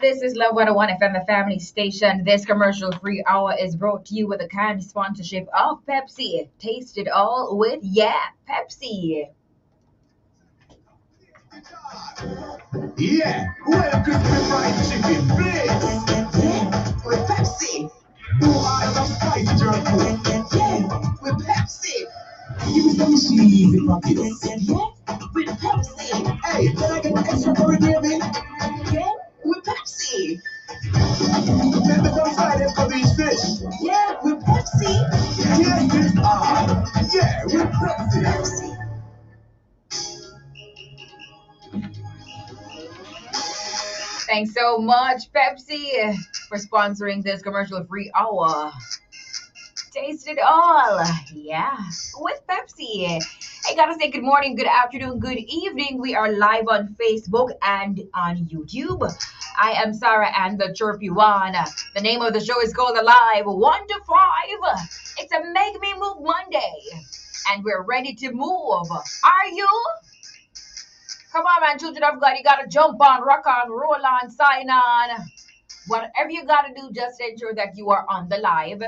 This is Love 101 FM, the family station. This commercial-free hour is brought to you with a kind sponsorship of Pepsi. Taste it all with, Pepsi. Yeah, well, crispy fried chicken, please. Yeah, with Pepsi. I love spicy jerk food. Yeah, with Pepsi. Give me some cheese in my kiss. Yeah, with Pepsi. Hey, can I get an extra curry gravy? Yeah, with Pepsi. Let me come slide for these fish. Yeah, with Pepsi. Yes, it's yeah, with Pepsi. Pepsi. Thanks so much, Pepsi, for sponsoring this commercial-free hour. Taste it all, with Pepsi. I gotta say good morning, good afternoon, good evening. We are live on Facebook and on YouTube. I am Sara-Ann, the chirpy one. The name of the show is called Alive 1 to 5. It's a Make Me Move Monday, and we're ready to move. Are you? Come on, man, children of God, you gotta jump on, rock on, roll on, sign on. Whatever you gotta do, just ensure that you are on the live.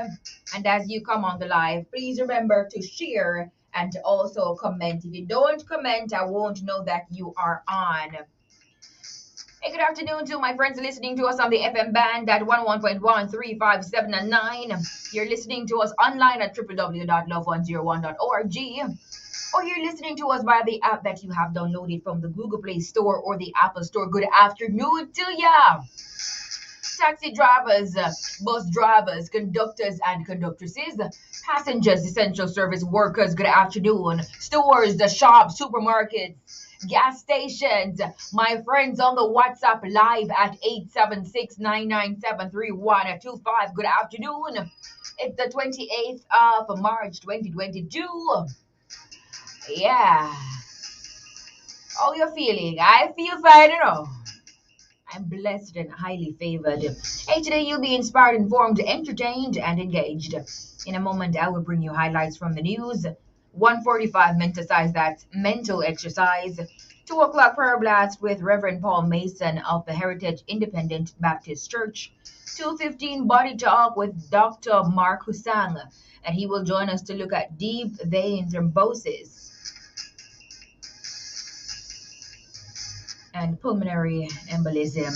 And as you come on the live, please remember to share and to also comment. If you don't comment, I won't know that you are on. Hey, good afternoon to my friends listening to us on the FM band at 101.1, 3, 5, 7, and 9. You're listening to us online at www.love101.org. Or you're listening to us via the app that you have downloaded from the Google Play Store or the Apple Store. Good afternoon to ya. Taxi drivers, bus drivers, conductors and conductresses, passengers, essential service workers, good afternoon. Stores, the shops, supermarkets, gas stations, my friends on the WhatsApp live at 876-997-3125. Good afternoon. It's the 28th of March, 2022. Yeah. How you feeling? I feel fine, I'm blessed and highly favored. Hey, today you'll be inspired, informed, entertained, and engaged. In a moment, I will bring you highlights from the news. 1:45 mental exercise. 2 o'clock prayer blast with Reverend Paul Mason of the Heritage Independent Baptist Church. 2:15 body talk with Dr. Mark Husang, and he will join us to look at deep vein thrombosis and pulmonary embolism.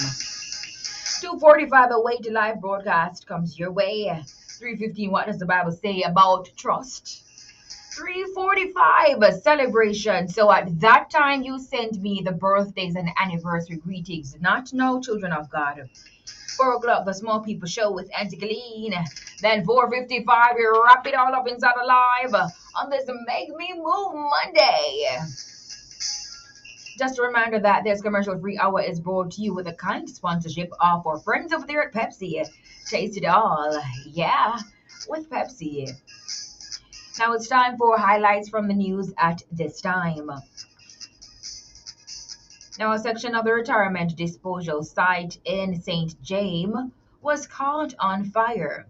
2:45 away to live broadcast comes your way. 3:15 what does the Bible say about trust? 3:45 a celebration. So at that time you send me the birthdays and anniversary greetings. Not now, children of God. 4 o'clock the small people show with Auntie Colleen. Then 4:55 we wrap it all up inside a live on this Make Me Move Monday. Just a reminder that this commercial-free hour is brought to you with a kind sponsorship of our friends over there at Pepsi. Taste it all, with Pepsi. Now it's time for highlights from the news at this time. Now, a section of the retirement disposal site in St. James was caught on fire.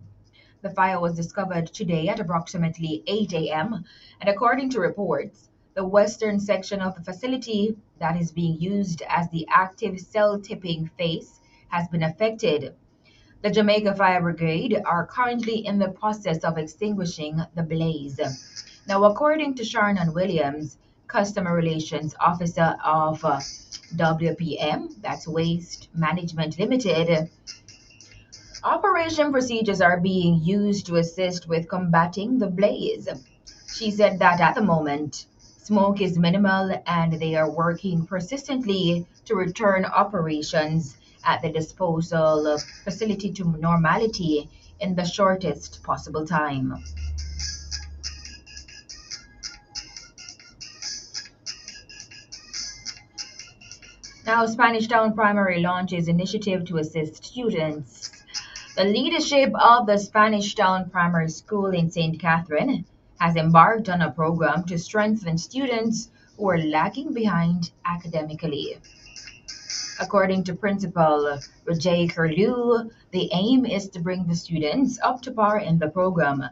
The fire was discovered today at approximately 8 a.m. and according to reports, the western section of the facility that is being used as the active cell tipping phase has been affected. The Jamaica Fire Brigade are currently in the process of extinguishing the blaze. Now, according to Sara-Ann Williams, Customer Relations Officer of WPM, that's Waste Management Limited, operation procedures are being used to assist with combating the blaze. She said that at the moment, smoke is minimal and they are working persistently to return operations at the disposal facility to normality in the shortest possible time. Now, Spanish Town Primary launches initiative to assist students. The leadership of the Spanish Town Primary School in St. Catherine has embarked on a program to strengthen students who are lagging behind academically. According to Principal Rajay Curlew, the aim is to bring the students up to par in the program.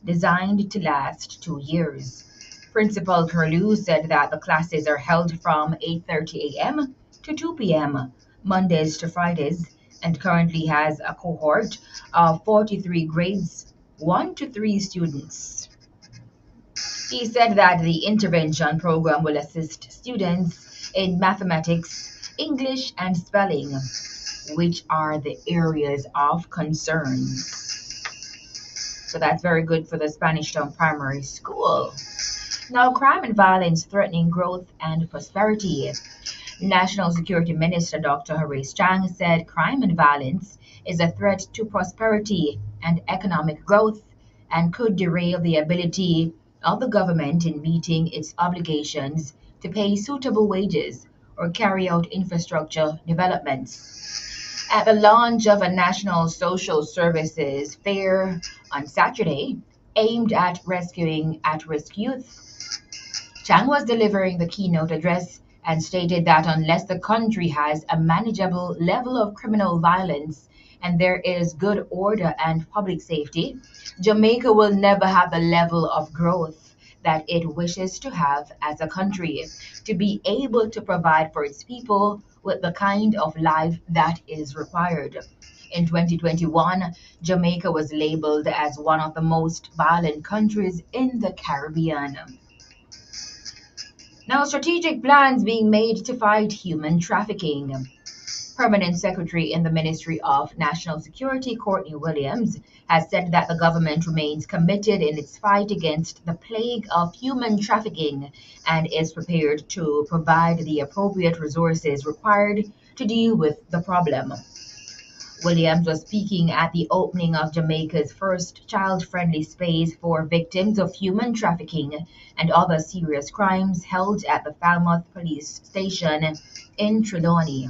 designed to last 2 years. Principal Curlew said that the classes are held from 8:30 a.m. to 2 p.m., Mondays to Fridays, and currently has a cohort of 43 grades 1 to 3 students. He said that the intervention program will assist students in mathematics, English, and spelling, which are the areas of concern. So that's very good for the Spanish Town Primary School. Now, crime and violence threatening growth and prosperity. National Security Minister Dr. Horace Chang said crime and violence is a threat to prosperity and economic growth and could derail the ability of the government in meeting its obligations to pay suitable wages or carry out infrastructure developments. At the launch of a national social services fair on Saturday, aimed at rescuing at risk youth, Chang was delivering the keynote address and stated that unless the country has a manageable level of criminal violence and there is good order and public safety, Jamaica will never have the level of growth that it wishes to have as a country to be able to provide for its people with the kind of life that is required. In 2021, Jamaica was labeled as one of the most violent countries in the Caribbean. Now, strategic plans being made to fight human trafficking. Permanent Secretary in the Ministry of National Security, Courtney Williams, has said that the government remains committed in its fight against the plague of human trafficking and is prepared to provide the appropriate resources required to deal with the problem. Williams was speaking at the opening of Jamaica's first child-friendly space for victims of human trafficking and other serious crimes held at the Falmouth Police Station in Trelawney.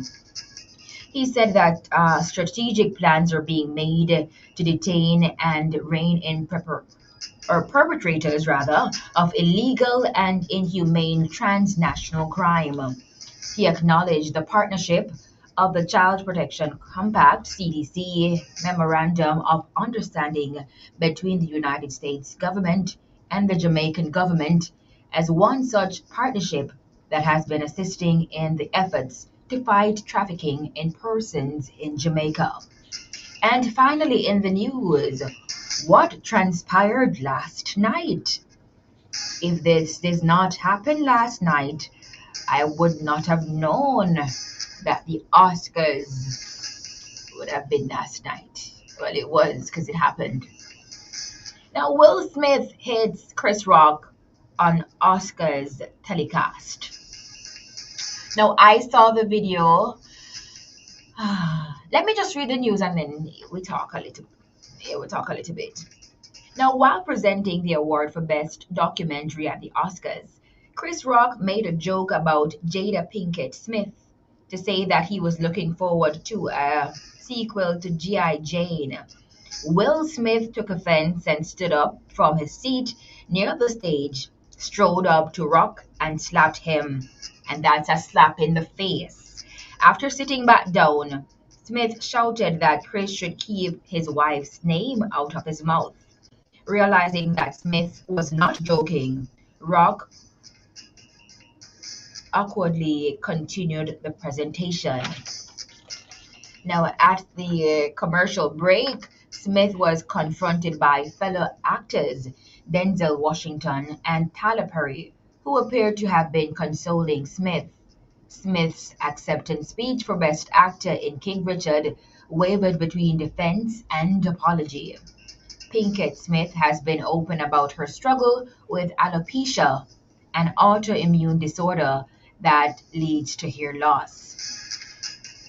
He said that strategic plans are being made to detain and rein in perpetrators of illegal and inhumane transnational crime. He acknowledged the partnership of the Child Protection Compact (CDC) Memorandum of Understanding between the United States government and the Jamaican government as one such partnership that has been assisting in the efforts to fight trafficking in persons in Jamaica. And finally, in the news, what transpired last night? If this did not happen last night, I would not have known that the Oscars would have been last night. Well, it was because it happened. Now, Will Smith hits Chris Rock on Oscars telecast. Now, I saw the video. Let me just read the news and then we talk a little. We'll talk a little bit. Now, while presenting the award for Best Documentary at the Oscars, Chris Rock made a joke about Jada Pinkett Smith to say that he was looking forward to a sequel to G.I. Jane. Will Smith took offense and stood up from his seat near the stage, strode up to Rock and slapped him. And that's a slap in the face. After sitting back down, Smith shouted that Chris should keep his wife's name out of his mouth. Realizing that Smith was not joking, Rock awkwardly continued the presentation. Now, at the commercial break, Smith was confronted by fellow actors Denzel Washington and Tyler Perry, who appeared to have been consoling Smith. Smith's acceptance speech for Best Actor in King Richard wavered between defense and apology. Pinkett Smith has been open about her struggle with alopecia, an autoimmune disorder that leads to hair loss.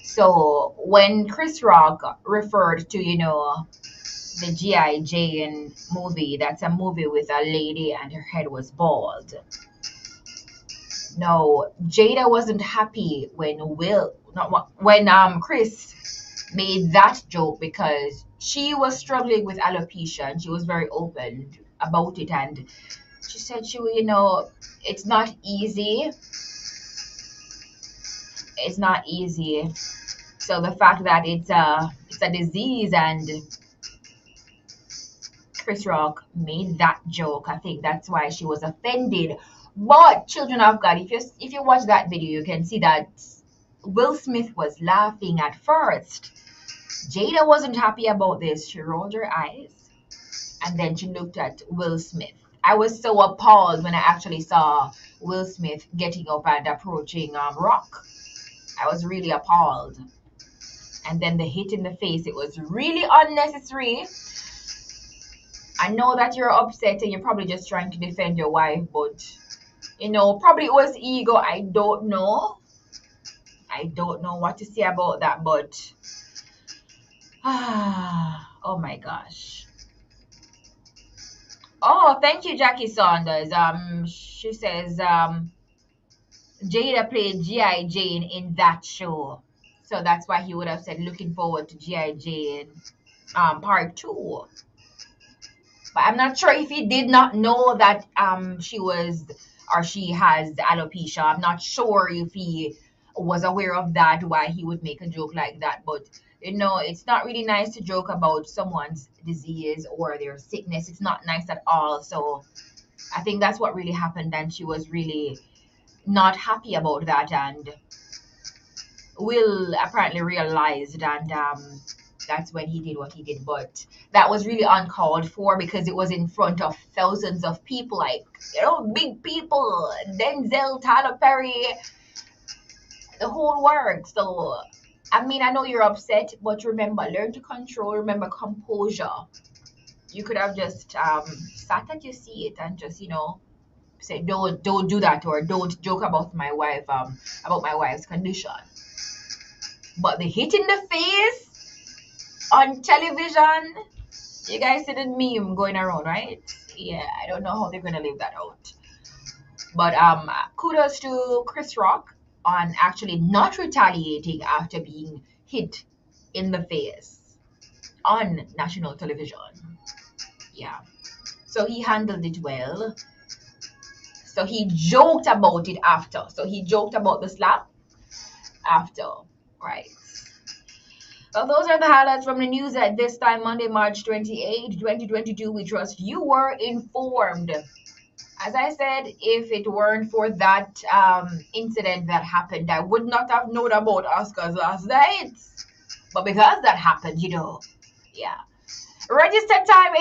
So when Chris Rock referred to, the G.I. Jane movie, that's a movie with a lady and her head was bald. No, Jada wasn't happy when Chris made that joke because she was struggling with alopecia and she was very open about it, and she said it's not easy. It's not easy. So the fact that it's a disease and Chris Rock made that joke. I think that's why she was offended. But children of God, if you watch that video, you can see that Will Smith was laughing at first. Jada wasn't happy about this. She rolled her eyes and then she looked at Will Smith. I was so appalled when I actually saw Will Smith getting up and approaching Rock. I was really appalled. And then the hit in the face, it was really unnecessary. I know that you're upset and you're probably just trying to defend your wife, but probably it was ego. I don't know. I don't know what to say about that, but oh my gosh. Oh, thank you, Jackie Saunders. She says Jada played G.I. Jane in that show. So that's why he would have said looking forward to G.I. Jane part 2. But I'm not sure if he did not know that she has alopecia. I'm not sure if he was aware of that, why he would make a joke like that. But it's not really nice to joke about someone's disease or their sickness. It's not nice at all. So I think that's what really happened, and she was really not happy about that, and Will apparently realized, and that's when he did what he did. But that was really uncalled for because it was in front of thousands of people, like big people, Denzel, Tyler Perry, the whole works. So I mean, I know you're upset, but remember, learn to control. Remember composure. You could have just sat at your seat and just say don't do that, or don't joke about my wife's condition. But the hit in the face on television, you guys see the meme going around, right? Yeah, I don't know how they're gonna leave that out. But kudos to Chris Rock on actually not retaliating after being hit in the face on national television. Yeah. So he handled it well. So he joked about it after. So he joked about the slap after. Right. Well, those are the highlights from the news at this time, Monday, March 28, 2022. We trust you were informed. As I said, if it weren't for that incident that happened, I would not have known about Oscars last night. But because that happened, yeah. Register time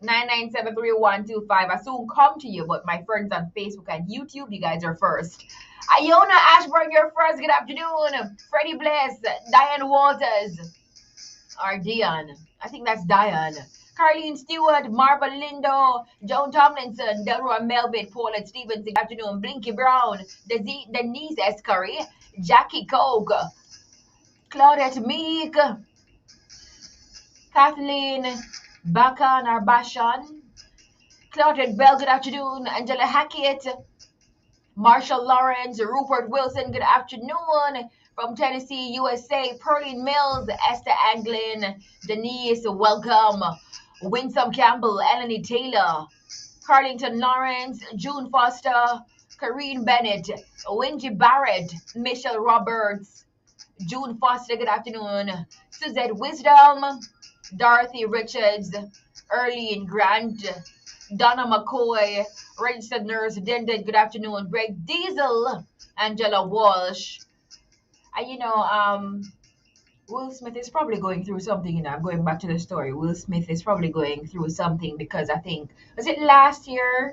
876-997-3125. I soon come to you, but my friends on Facebook and YouTube, you guys are first. Iona Ashburn, you're first. Good afternoon. Freddie Bliss, Diane Walters, or Dion. I think that's Diane. Carlene Stewart, Marva Lindo, Joan Tomlinson, Delroy Melvin, Paulette Stevens, good afternoon. Blinky Brown, Denise S. Curry, Jackie Koch, Claudette Meek, Kathleen Bakan or Bashan, Claudette Bell, good afternoon. Angela Hackett, Marshall Lawrence, Rupert Wilson, good afternoon. From Tennessee, USA, Perlene Mills, Esther Anglin, Denise, welcome. Winsome Campbell, Eleni Taylor, Carlington Lawrence, June Foster, Kareen Bennett, Wingy Barrett, Michelle Roberts, June Foster, good afternoon. Suzette Wisdom, Dorothy Richards, Erlene Grant, Donna McCoy, registered nurse Dendon, good afternoon. Greg Diesel, Angela Walsh. Will Smith is probably going through something, I'm going back to the story. Will Smith is probably going through something because I think, was it last year?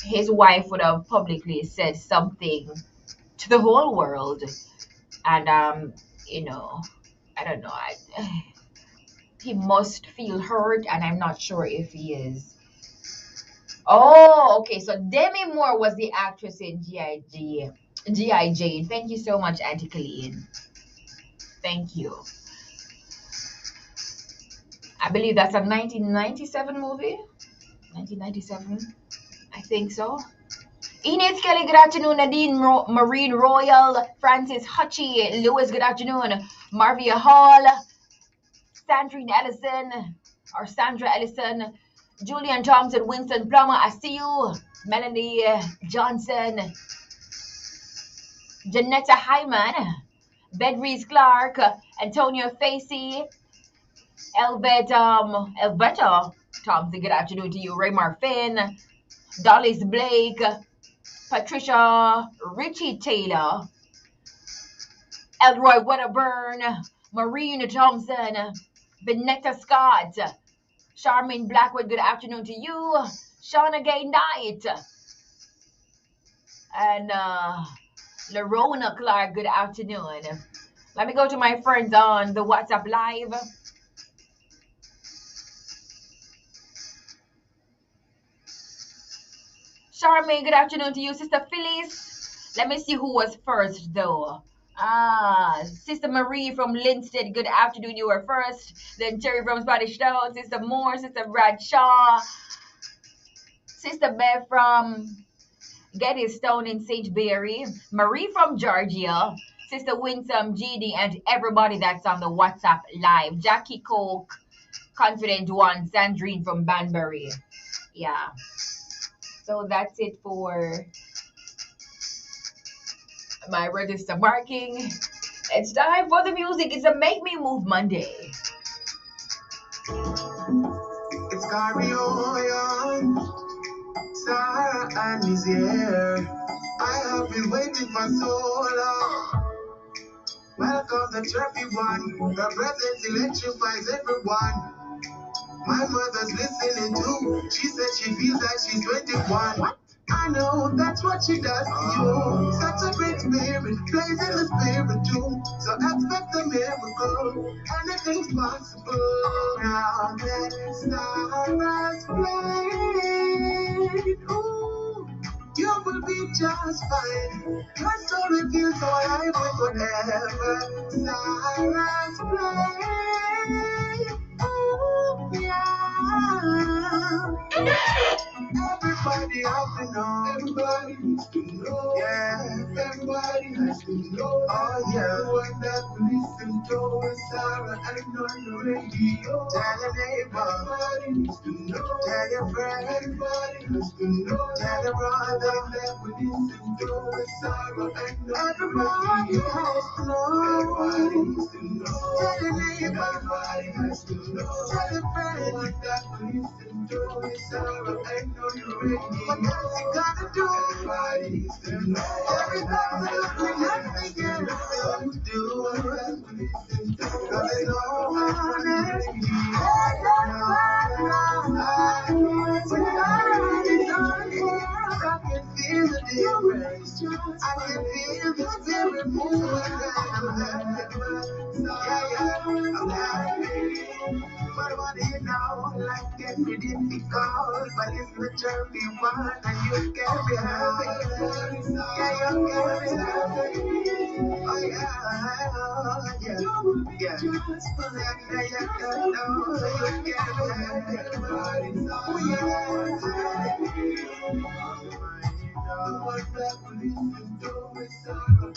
His wife would have publicly said something to the whole world. And, I don't know. He must feel hurt, and I'm not sure if he is. Oh, okay. So Demi Moore was the actress in G.I. Jane. Thank you so much, Auntie Colleen. Thank you. I believe that's a 1997 movie. 1997. I think so. Enid Kelly, good afternoon. Nadine Marine Royal. Francis Hutchie. Lewis, good afternoon. Marvia Hall. Sandra Ellison. Julian Thompson. Winston Plummer. I see you. Melanie Johnson. Janetta Hyman. Bedrees Clark, Antonio Facey, Elvetta Thompson, good afternoon to you. Raymar Finn, Dolly's Blake, Patricia, Richie Taylor, Elroy Wedderburn, Marina Thompson, Vanetta Scott, Charmaine Blackwood, good afternoon to you. Shauna Gay Knight, and Lerona Clark, good afternoon. Let me go to my friends on the WhatsApp Live. Charmaine, good afternoon to you. Sister Phyllis, let me see who was first though. Sister Marie from Linstead, good afternoon. You were first. Then Terry from Spanish Town, Sister Moore, Sister Bradshaw, Sister Beth from Gettystone in St. Barry, Marie from Georgia, Sister Winsome, GD, and everybody that's on the WhatsApp Live. Jackie Coke, Confident One, Sandrine from Banbury. Yeah. So that's it for my register marking. It's time for the music. It's a Make Me Move Monday. It's Carry Sara-Ann is here. I have been waiting for so long. Welcome the chirpy one. Her presence electrifies everyone. My mother's listening too. She said she feels like she's 21. What? I know that's what she does to you. Such a great spirit, plays in the spirit too. So expect a miracle. Anything's possible. Now that stars playing, ooh, you will be just fine. Your soul reveals so alive with whatever stars play. Ooh, yeah. Everybody have to know. Everybody needs to know. Yeah, everybody has to know. Oh yeah, the one that will listen to is Sara-Ann on the radio. Tell your neighbor. Everybody needs to know. Tell your friend. Everybody has to know. Tell your brother that will listen to is Sara-Ann. Everybody has to know. Everybody needs to know. Tell your neighbor. Everybody has to know. Tell your friend that will listen to is Sara-Ann. What else you gotta do? Everybody needs to know. Everybody looking at me, everything you do. Cause it's all honest. I can feel the difference. I can feel the spirit moving. I'm happy. But what do you know? Life can be difficult, but it's the journey one, and you can be happy. Yeah, you can be happy. Oh yeah, yeah, yeah. You can be happy.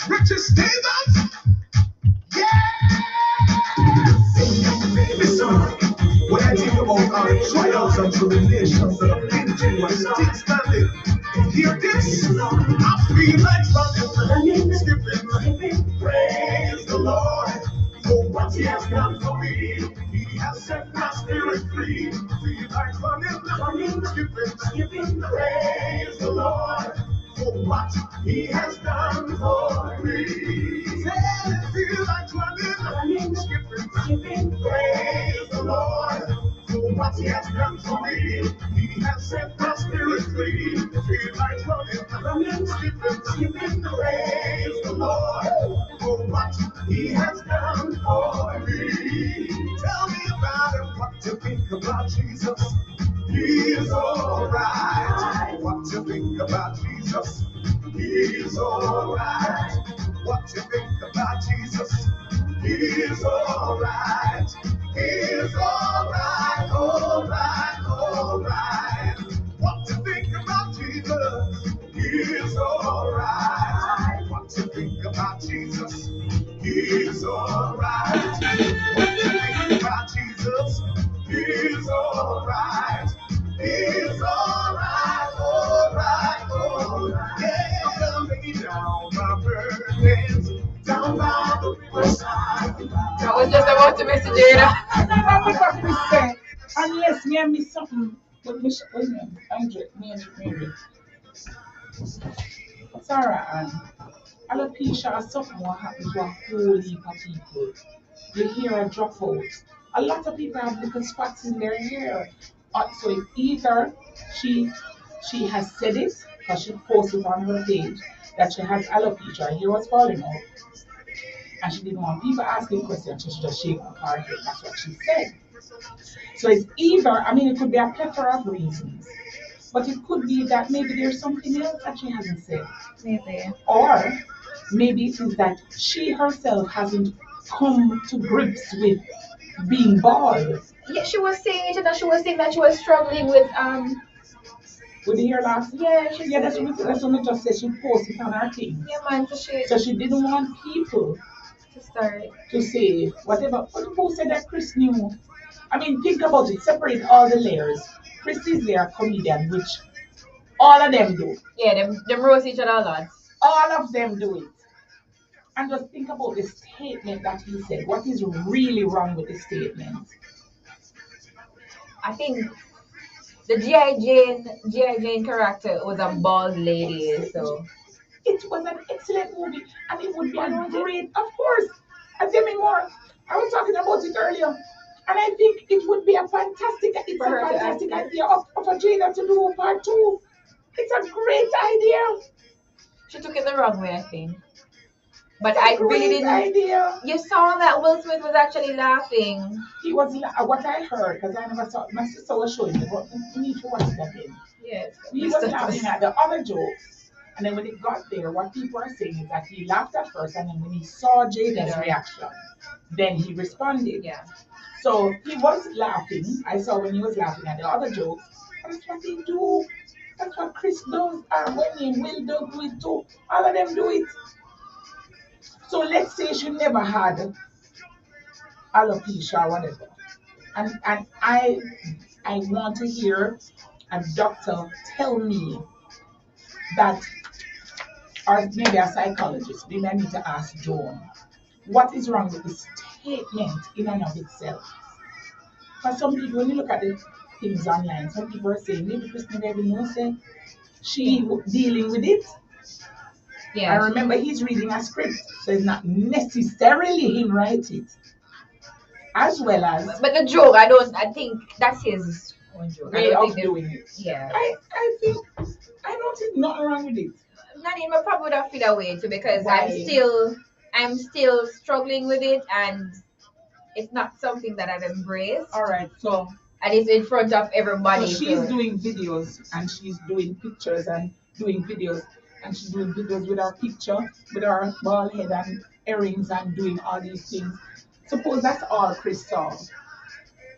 Richard Stevens, listen, when I think about our trials and tribulations that I've been through and still standing, hear this, I feel like running, skipping, praise the Lord for what He has done for me. He has set my spirit free. Feel like running, skipping, praise the Lord for what He has done for me. Feel like running, skipping, praise the Lord for what He has done for me. He has set my spirit free. Feel like running, skipping, praise the Lord for what He has done for me. Tell me about it, what you think about Jesus. He is alright. What you think about Jesus? He is alright. What you think about Jesus? He is alright. He is alright, alright, alright. What you think about Jesus? He is alright. What you think about Jesus? He is alright. What you think about Jesus? He is alright. He is alright, alright, alright. Yeah, I'm lay down my burdens down by the riverside. I was just about to message Jada. Unless me and miss something. But Miss, what's name? Andre, Mary. Sara-Ann. Alopecia is something what happens to a whole heap of people. Your hair drop out. A lot of people have little spots in their hair. So it's either she she has said it because she posted on her page that she has alopecia, her hair was falling out, and she didn't want people asking questions, so she just shaved up her hair. That's what she said. So it's either, I mean, it could be a plethora of reasons, but it could be that maybe there's something else that she hasn't said. Maybe. Or maybe it is that she herself hasn't come to grips with being bald. Yeah, she was saying it, and she was saying that she was struggling with With the hair loss? Yeah, Yeah, that's what I just said. She posted on her thing. Yeah, man, So she didn't want people to start. to say whatever. But who said that Chris knew? I mean, think about it. Separate all the layers. Chris is there, comedian, which all of them do. Yeah, them roast each other a lot. All of them do it. And just think about the statement that he said. What is really wrong with the statement? I think the G.I. Jane character was a bald lady, so it was an excellent movie, and it would be a great, of course. And tell me more. I was talking about it earlier, and I think it would be a fantastic, idea of a Jada to do part 2. It's a great idea. She took it the wrong way, I think. But I really didn't. Idea. You saw that Will Smith was actually laughing. He was what I heard, because I never saw. My sister was showing me, but we need to watch it again. Yes. He was laughing at the other jokes, and then when it got there, what people are saying is that he laughed at first, and then when he saw Jada's reaction, then he responded. Yeah. So he was laughing. I saw when he was laughing at the other jokes. And that's what they do. That's what Chris does, and when Will do it too. All of them do it. So let's say she never had alopecia or whatever. And I want to hear a doctor tell me that, or maybe a psychologist, maybe I need to ask Joan, what is wrong with the statement in and of itself? For some people, when you look at the things online, some people are saying maybe Chris never even knows it. She dealing with it. Yeah. I remember he's reading a script, so it's not necessarily him write it. As well as, but the joke, I think that's his own joke. Way of doing it. Yeah. I think I don't think nothing wrong with it. Not even probably would have feel that way too, because I'm still struggling with it, and it's not something that I've embraced. All right, so and it's in front of everybody. So she's doing videos, and she's doing pictures and doing videos, and she's doing videos with her picture, with her bald head and earrings, and doing all these things. Suppose that's all Chris saw.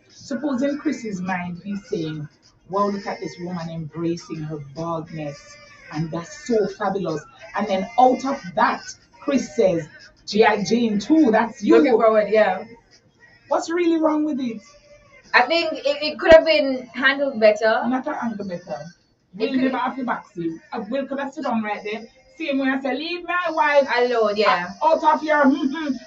Suppose in Chris's mind he's saying, wow, look at this woman embracing her baldness, and that's so fabulous. And then out of that, Chris says, G.I. Jane too, that's you. Looking forward, yeah. What's really wrong with it? I think it could have been handled better. Not handled better. Will never have to backseat. Will could have sit down right there. Same way I say, leave my wife alone, yeah. Out of your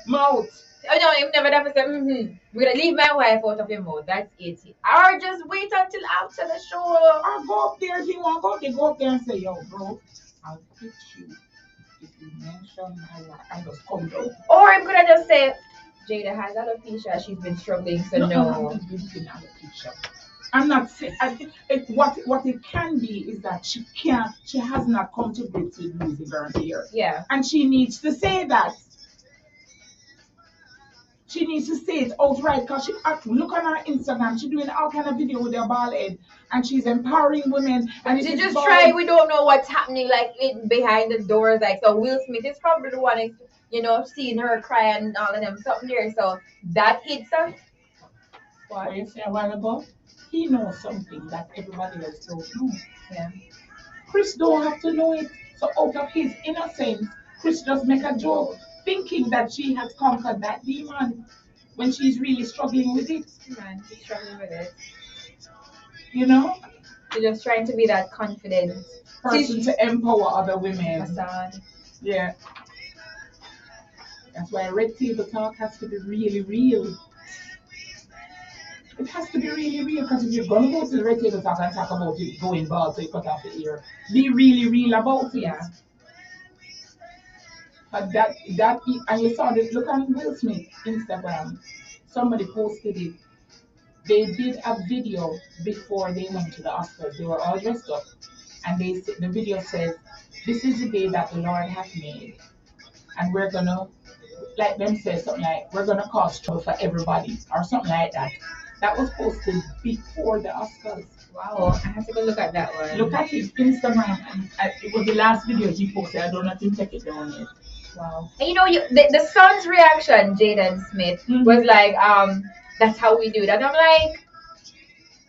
mouth. Oh no, you've never ever said, we're gonna leave my wife out of your mouth. That's it. Or just wait until after the show. Or go up there if you want to go up there and say, yo, bro, I'll pitch you if you mention my wife. And just come down. Or I'm gonna just say, Jada has alopecia, she's been struggling, so no. I'm not saying. I think what it can be is that she has not come to grips with losing her hair. Yeah. And she needs to say that. She needs to say it outright, because she look on her Instagram. She's doing all kind of video with her bald head, and she's empowering women. And she just try. We don't know what's happening, like behind the doors. Like, so Will Smith is probably the one, seeing her cry and all of them something there. So that hits her. What you say a while ago? He knows something that everybody else don't know. Yeah. Chris don't have to know it. So out of his innocence, Chris just make a joke, thinking that she has conquered that demon when she's really struggling with it. Man, she's struggling with it. You know? She's just trying to be that confident person to empower other women. Facade. Yeah. That's why Red Table Talk has to be really real. It has to be really real because if you're gonna go to the Red Table Talk and talk about it going bald so you cut off the ear, be really real about it. Yeah. But and you saw this. Look on Will Smith Instagram. Somebody posted it. They did a video before they went to the Oscars. They were all dressed up, and the video says, "This is the day that the Lord hath made, and we're gonna," like them say something like, "We're gonna cause trouble for everybody," or something like that. That was posted before the Oscars. Wow, I have to go look at that one. Look at his Instagram, and it was the last video he posted. I don't know if he take it down yet. Wow. And you know, the son's reaction, Jaden Smith, was like, that's how we do it. And I'm like,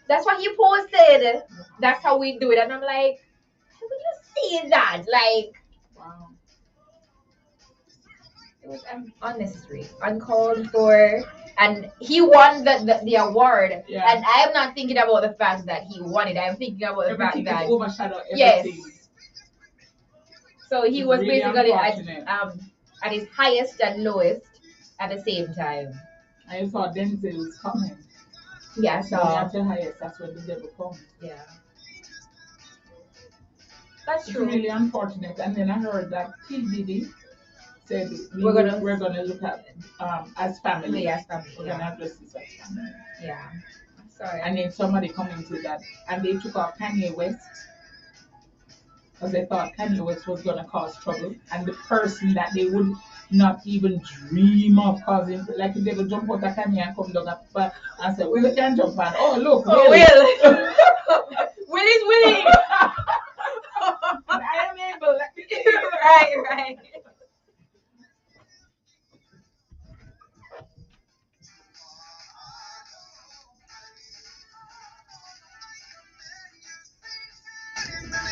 that's what he posted. That's how we do it. And I'm like, how would you say that? Like, Wow. it was unnecessary, uncalled for. And he won the award. Yeah. And I'm not thinking about the fact that he won it. I'm thinking about the fact that overshadowed everything. Yes. So he It's was really basically unfortunate. at his highest and lowest at the same time. I saw Denzel's comment. Yeah, so at the highest, that's where the devil comes. yeah. That's It's true. really unfortunate. And then I heard that P. Diddy said We're gonna look at as family. Yeah, as family. We're gonna address this as family. Yeah. Sorry. And then somebody commented that, and they took off Kanye West because they thought Kanye West was gonna cause trouble, and the person that they would not even dream of causing, like if they would jump out of Kanye and come down and say, "Will, you can jump on." Oh look, Will. Will. Will is winning.